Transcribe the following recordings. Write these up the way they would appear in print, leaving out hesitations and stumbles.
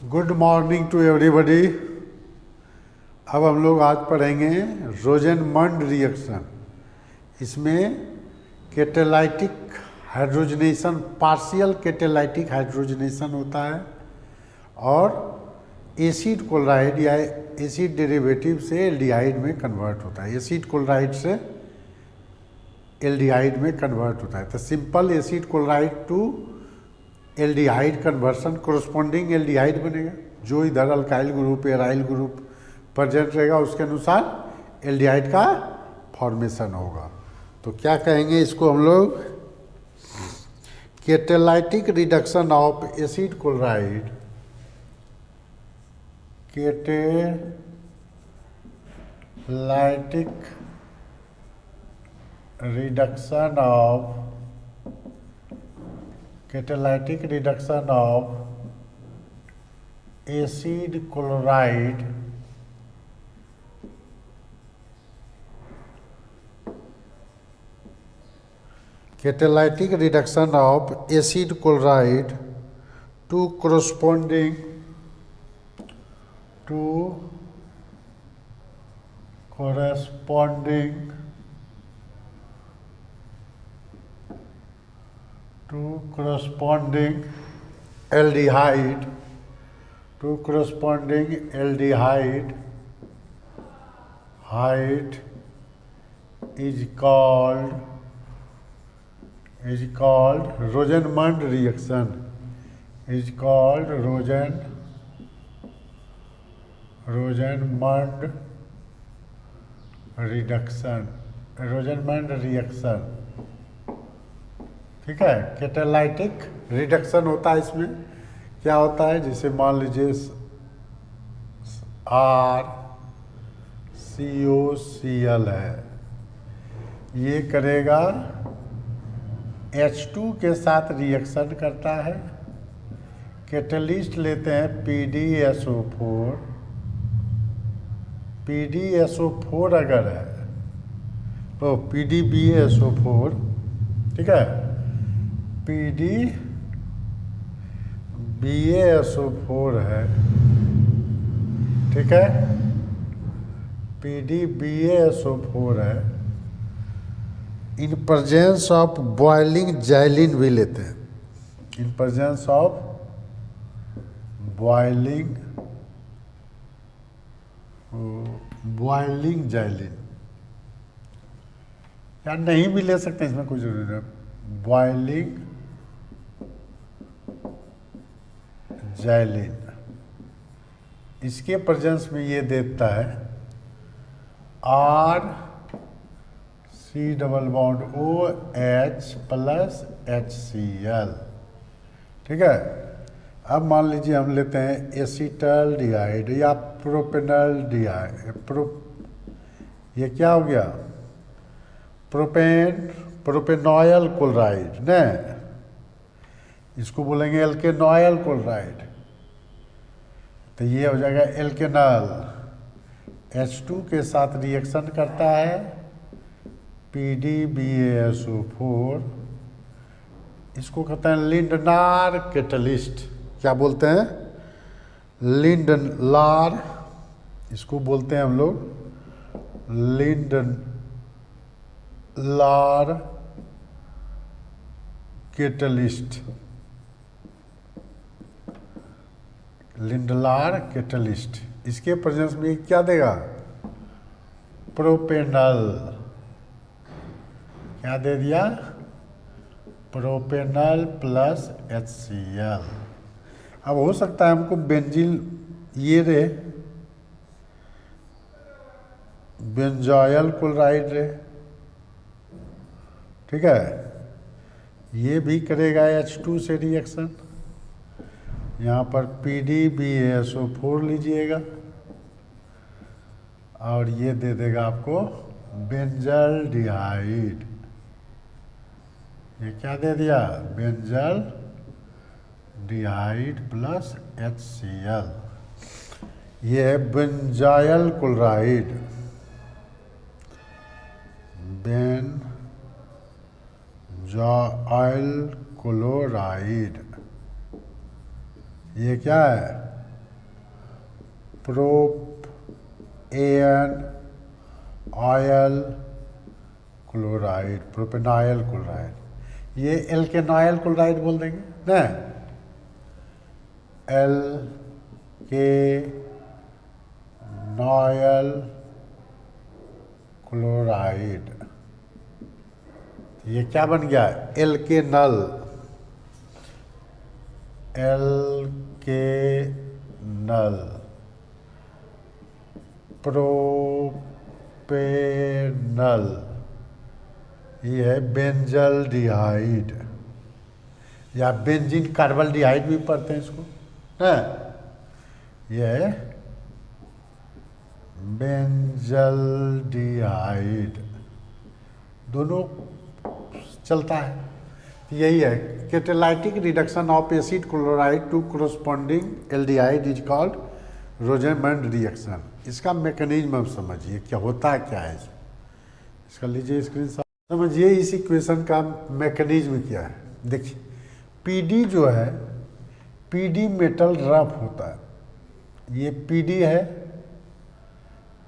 Good morning to everybody. अब हम लोग आज पढ़ेंगे रोजेनमंड रिएक्शन। इसमें catalytic hydrogenation, partial catalytic hydrogenation होता है और एसिड क्लोराइड या एसिड डेरिवेटिव से एल्डिहाइड में कन्वर्ट होता है। एसिड क्लोराइड से एल्डिहाइड में कन्वर्ट होता है। तो simple acid chloride to aldehyde conversion corresponding aldehyde बनेगा। जो इधर alkyl group aryl group present रहेगा उसके अनुसार एल्डिहाइड का फॉर्मेशन होगा। तो क्या कहेंगे इसको हम लोग, catalytic reduction of acid chloride, catalytic reduction of catalytic reduction of acid chloride catalytic reduction of acid chloride to corresponding aldehyde is called Rosenmund reaction, Rosenmund reaction। ठीक है, कैटालाइटिक रिडक्शन होता है। इसमें क्या होता है, जैसे मान लीजिए RCOCl है, ये करेगा H2 के साथ रिएक्शन करता है। कैटलिस्ट लेते हैं PdSO4 अगर है तो PdBaSO4, ठीक है, PdBaSO4 है, ठीक है, PdBaSO4 है। In presence of boiling xylene भी लेते हैं, in presence of boiling xylene, या नहीं भी ले सकते, इसमें कोई जरूरी नहीं। बॉइलिंग जाइलिन, इसके प्रेजेंस में ये देता है RC+OH+HCl, ठीक है। अब मान लीजिए हम लेते हैं एसिटल्डिहाइड या प्रोपेनल्डिहाइड, ये क्या हो गया, प्रोपेनॉयल क्लोराइड न, इसको बोलेंगे एल्केनॉयल क्लोराइड। तो ये हो जाएगा एल्केनॉल, H2 के साथ रिएक्शन करता है PdBaSO4। इसको कहते हैं लिंडनार कैटलिस्ट। क्या बोलते हैं, लिंडनार, इसको बोलते हैं हम लोग लिंडनार कैटलिस्ट, लिंडनार कैटलिस्ट। इसके प्रेजेंस में क्या देगा, प्रोपेनल, क्या दे दिया, प्रोपेनल प्लस HCl। अब हो सकता है हमको बेंजील ये रे बेंजॉयल क्लोराइड रे, ठीक है, ये भी करेगा H2 से रिएक्शन। यहाँ पर PdBaSO4 लीजिएगा और ये दे देगा आपको बेंजल्डिहाइड। ये क्या दे दिया, बेंजल्डिहाइड प्लस HCl। ये है बेंजॉयल क्लोराइड, बेंजॉयल क्लोराइड। ये क्या है, प्रोपेन ऑयल क्लोराइड, प्रोपेनॉयल क्लोराइड, ये एल्केनॉयल क्लोराइड बोल देंगे ना, एल्केनॉयल क्लोराइड, ये क्या बन गया, एल्केनल, एल्केनल, प्रोपेनल, ये है बेंजल्डिहाइड या बेंजीन कार्बल्डिहाइड भी पढ़ते हैं इसको ना, ये है बेंजल्डिहाइड, दोनों चलता है। यही है catalytic reduction of acid chloride to corresponding aldehyde is called Rosenmund reaction. इसका मैकेनिज्म हम समझिए क्या होता है, क्या है इसका लीजिए स्क्रीन शॉट, समझिए इस इक्वेशन का मैकेनिज्म क्या है। देखिए पीडी जो है, पीडी मेटल रफ होता है, ये पीडी है,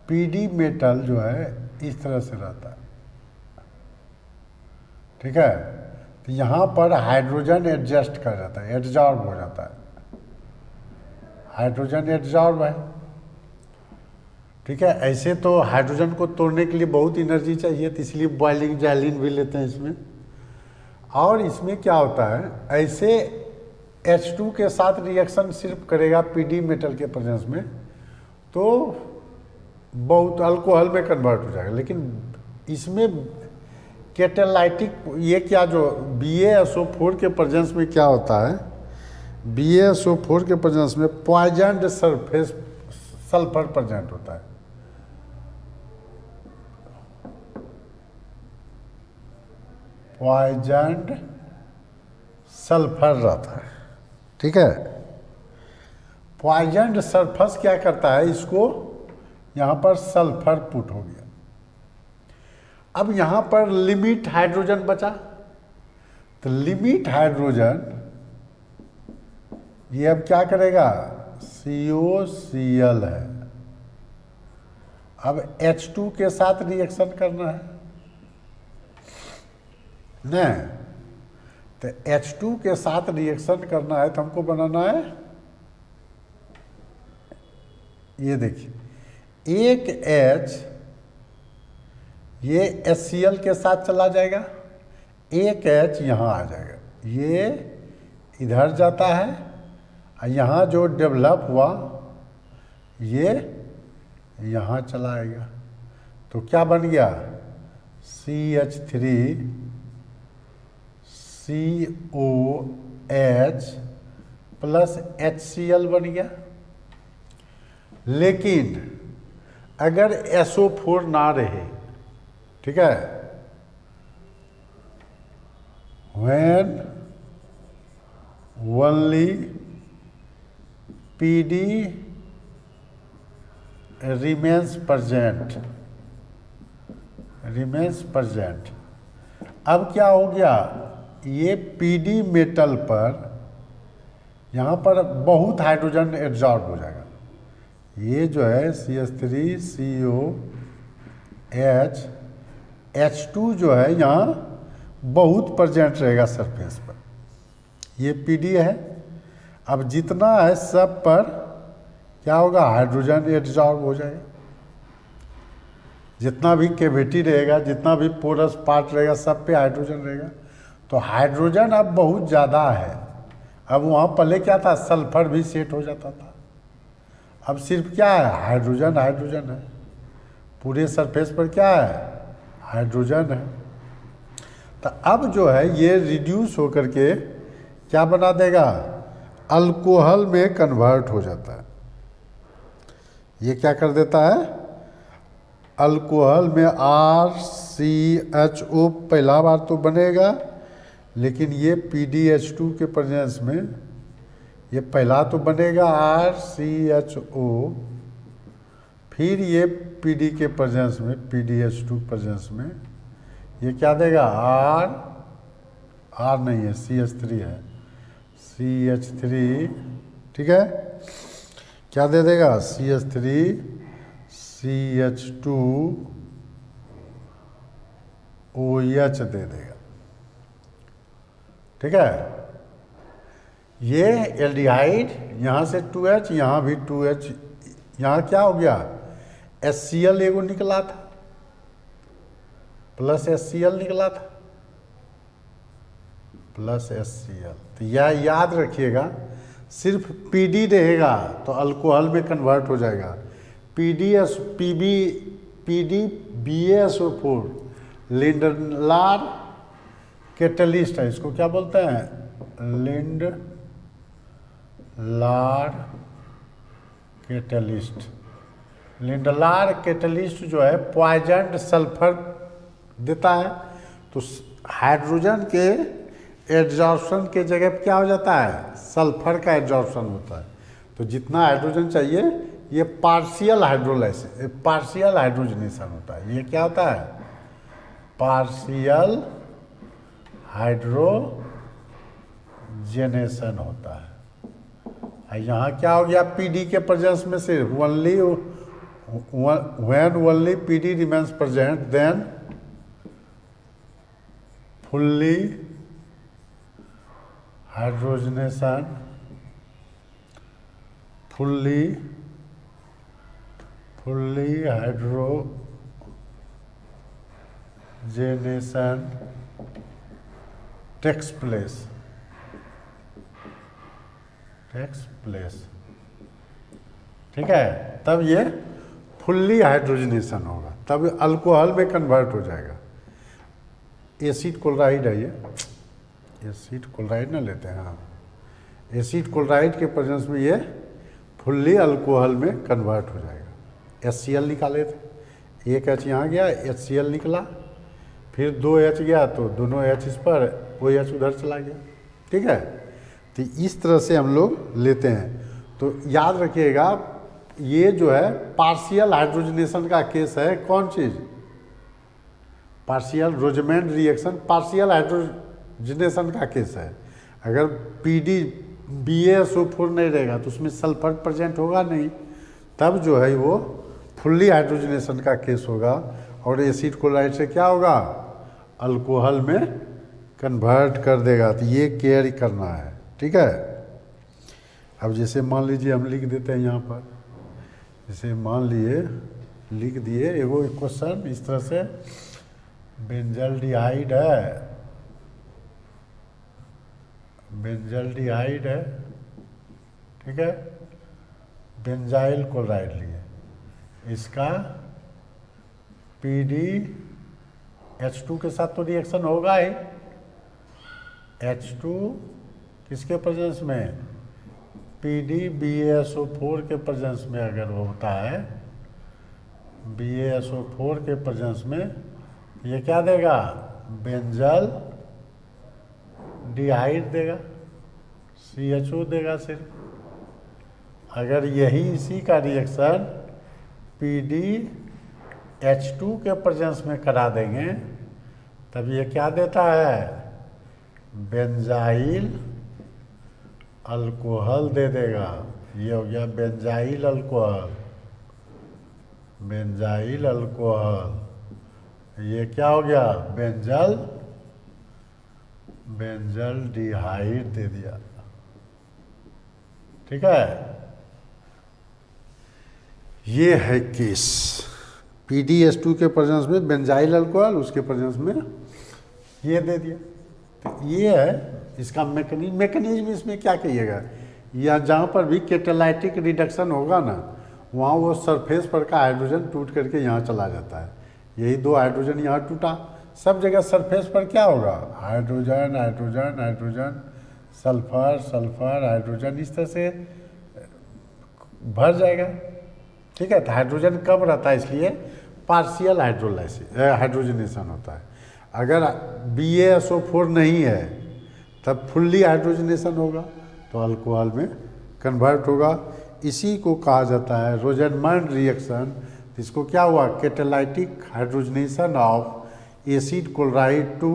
पीडी मेटल जो है इस तरह से रहता है, ठीक है। तो यहाँ पर हाइड्रोजन एडजस्ट कर जाता है, एड्जॉर्ब हो जाता है, हाइड्रोजन एड्जॉर्ब है, ठीक है। ऐसे तो हाइड्रोजन को तोड़ने के लिए बहुत एनर्जी चाहिए, तो इसलिए बॉइलिंग जैलिन भी लेते हैं इसमें। और इसमें क्या होता है, ऐसे H2 के साथ रिएक्शन सिर्फ करेगा पीडी मेटल के प्रेजेंस में, तो बहुत अल्कोहल में कन्वर्ट हो जाएगा। लेकिन इसमें कैटालाइटिक, ये क्या जो BaSO4 के प्रेजेंस में क्या होता है, BaSO4 के प्रेजेंस में पॉइजन्ड सरफेस सल्फर प्रेजेंट होता है, पॉइजन्ड सल्फर रहता है, ठीक है। पॉइजन्ड सल्फर क्या करता है, इसको यहाँ पर सल्फर पुट हो गया। अब यहाँ पर लिमिट हाइड्रोजन बचा, तो लिमिट हाइड्रोजन ये अब क्या करेगा, COCl है, अब H2 के साथ रिएक्शन करना है न, तो H2 के साथ रिएक्शन करना है तो हमको बनाना है, ये देखिए एक H ये HCl के साथ चला जाएगा, एक H यहाँ आ जाएगा, ये इधर जाता है, और यहाँ जो डेवलप हुआ ये यहाँ चला आएगा, तो क्या बन गया, CH3COH प्लस HCl बन गया। लेकिन अगर SO4 ना रहे, ठीक है, when only PD remains present, अब क्या हो गया, ये पीडी मेटल पर यहाँ पर बहुत हाइड्रोजन एब्जॉर्ब हो जाएगा, ये जो है CH3COH H2 जो है यहाँ बहुत प्रेजेंट रहेगा सरफेस पर, ये पीडी है। अब जितना है सब पर क्या होगा, हाइड्रोजन एब्जॉर्ब हो जाएगा, जितना भी कैविटी रहेगा, जितना भी पोरस पार्ट रहेगा, सब पे हाइड्रोजन रहेगा। तो हाइड्रोजन अब बहुत ज़्यादा है, अब वहाँ पहले क्या था, सल्फर भी सेट हो जाता था, अब सिर्फ क्या है, हाइड्रोजन है, पूरे सरफेस पर क्या है, हाइड्रोजन है। तो अब जो है ये रिड्यूस होकर के क्या बना देगा, अल्कोहल में कन्वर्ट हो जाता है, ये क्या कर देता है, अल्कोहल में RCHO पहला बार तो बनेगा, लेकिन ये PDH2 के प्रेजेंस में ये पहला तो बनेगा RCHO, फिर ये PD के प्रेजेंस में, PDH2 प्रेजेंस में ये क्या देगा, R नहीं है, CH3 है, CH3, ठीक है। क्या दे देगा, CH3 CH2 OH दे देगा। ठीक है, ये एल्डिहाइड यहाँ से 2H, यहाँ भी 2H, यहाँ क्या हो गया, HCl एगो निकला था प्लस HCl निकला था प्लस HCl। तो यह याद रखिएगा, सिर्फ PD रहेगा तो अल्कोहल में कन्वर्ट हो जाएगा। PDBaSO4 लिंडलार कैटलिस्ट है, इसको क्या बोलते हैं, लिंडलार कैटलिस्ट। लिंडलार कैटलिस्ट जो है पॉइजन सल्फर देता है, तो हाइड्रोजन के एड्जॉर्प्शन के जगह पे क्या हो जाता है, सल्फर का एड्जॉर्प्शन होता है। तो जितना हाइड्रोजन चाहिए ये पार्शियल हाइड्रोजनेशन होता है। ये क्या होता है, पार्शियल हाइड्रोजनेशन होता है। यहाँ क्या हो गया, पीडी के प्रेजेंस में सिर्फ only when only PD remains present then fully hydrogenation takes place। ठीक है, तब ये फुल्ली हाइड्रोजनेशन होगा, तब अल्कोहल में कन्वर्ट हो जाएगा। एसिड क्लोराइड है ये, एसिड क्लोराइड ना लेते हैं, हाँ, एसिड क्लोराइड के प्रेजेंस में ये फुल्ली अल्कोहल में कन्वर्ट हो जाएगा। HCl निकाले थे, एक H यहाँ गया, HCl निकला, फिर 2H गया तो दोनों H इस पर, OH उधर चला गया। ठीक है, तो इस तरह से हम लोग लेते हैं। तो याद रखिएगा, ये जो है पार्शियल हाइड्रोजनेशन का केस है। कौन चीज़, पार्शियल रोजमैंड रिएक्शन पार्शियल हाइड्रोजनेशन का केस है। अगर PDBaSO4 नहीं रहेगा तो उसमें सल्फर प्रेजेंट होगा नहीं, तब जो है वो फुल्ली हाइड्रोजनेशन का केस होगा और एसिड क्लोराइड से क्या होगा, अल्कोहल में कन्वर्ट कर देगा। तो ये केयर करना है। ठीक है, अब जैसे मान लीजिए हम लिख देते हैं यहाँ पर, जैसे मान लिए लिख दिए एगो क्वेश्चन इस तरह से, बेंजल्डिहाइड है, ठीक है, बेंजाइल क्लोराइड लिए, इसका PDH2 के साथ तो रिएक्शन होगा ही। H2 किसके प्रेजेंस में, PDBaSO4 के प्रेजेंस में अगर होता है, BaSO4 के प्रेजेंस में, ये क्या देगा, बेंजल डिहाइड देगा, CHO देगा सिर्फ। अगर यही इसी का रिएक्शन PDH2 के प्रेजेंस में करा देंगे, तब ये क्या देता है, बेंजाइल अल्कोहल दे देगा। ये हो गया बेंजाइल अल्कोहल। ये क्या हो गया, बेंजल डिहाइड दे दिया। ठीक है, ये है केस। PDH2 के प्रेजेंस में बेंजाइल अल्कोहल, उसके प्रेजेंस में ये दे दिया। तो ये है इसका मैकेनिज्म इसमें क्या कहिएगा, या जहाँ पर भी कैटालाइटिक रिडक्शन होगा ना, वहाँ वो सरफेस पर का हाइड्रोजन टूट करके यहाँ चला जाता है। यही 2 हाइड्रोजन यहाँ टूटा, सब जगह सरफेस पर क्या होगा, hydrogen hydrogen hydrogen, sulphur sulphur hydrogen, इस तरह से भर जाएगा। ठीक है, तो हाइड्रोजन कम रहता है, इसलिए पार्शियल हाइड्रोजनेशन होता है। अगर BaSO4 नहीं है तब फुल्ली हाइड्रोजनेशन होगा, तो अल्कोहल में कन्वर्ट होगा। इसी को कहा जाता है रोजनमंड रिएक्शन। इसको क्या हुआ, catalytic hydrogenation of acid chloride to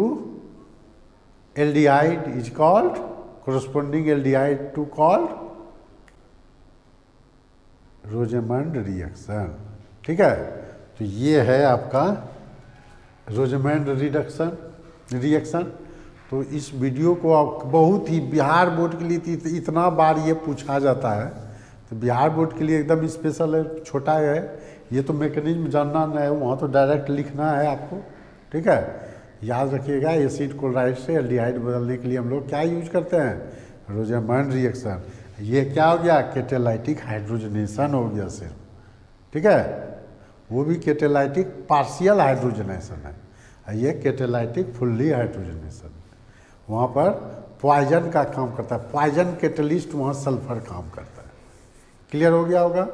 aldehyde is called, corresponding aldehyde to called Rosenmund reaction. ठीक है, तो ये है आपका रोजेमंड रिएक्शन। तो इस वीडियो को आप बहुत ही बिहार बोर्ड के लिए इतना बार ये पूछा जाता है, तो बिहार बोर्ड के लिए एकदम स्पेशल है, छोटा है। ये तो मैकेनिज्म जानना नहीं है, वहाँ तो डायरेक्ट लिखना है आपको। ठीक है, याद रखिएगा, एसिड क्लोराइड से एल्डिहाइड बदलने के लिए हम लोग क्या यूज करते हैं, रोजेमंड रिएक्शन। ये क्या हो गया, कैटालाइटिक हाइड्रोजनेशन हो गया सिर्फ। ठीक है, वो भी कैटालाइटिक पार्शियल हाइड्रोजनेशन है, ये कैटालाइटिक फुल्ली हाइड्रोजनेशन। वहाँ पर पॉइजन का काम करता है, पॉइजन कैटलिस्ट वहाँ सल्फर काम करता है। क्लियर हो गया होगा?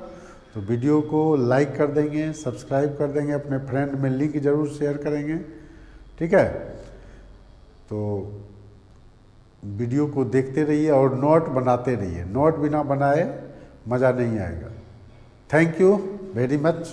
तो वीडियो को लाइक कर देंगे, सब्सक्राइब कर देंगे, अपने फ्रेंड में लिंक जरूर शेयर करेंगे। ठीक है, तो वीडियो को देखते रहिए और नोट बनाते रहिए, नोट बिना बनाए मज़ा नहीं आएगा। Thank you very much.